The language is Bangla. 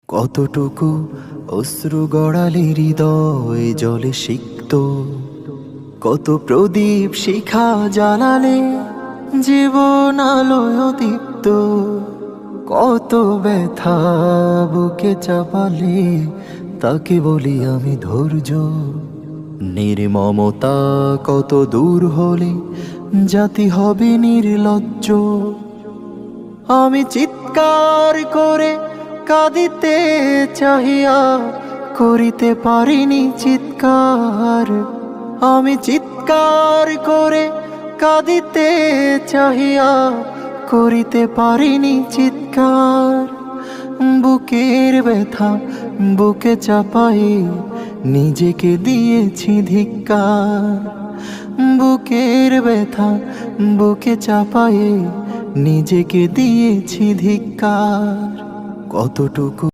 কতটুকু অশ্রু গড়ালে হৃদয় জলে সিক্ত, কত প্রদীপ শিখা জ্বালালে জীবন আলোয় দীপ্ত, কত ব্যথা বুকে চাপালে তাকে বলি আমি ধৈর্য। নির্মমতা কত দূর হলে জাতি হবে নির্লজ্জ। আমি চিৎকার করে কাঁদিতে চাহিয়া করিতে পারিনি চিৎকার। আমি চিৎকার করে কাঁদিতে চাহিয়া করিতে পারিনি চিৎকার। বুকের ব্যথা বুকে চাপায়ে নিজেকে দিয়েছি ধিক্কার। বুকের ব্যথা বুকে চাপায়ে নিজেকে দিয়েছি ধিক্কার। কতটুকু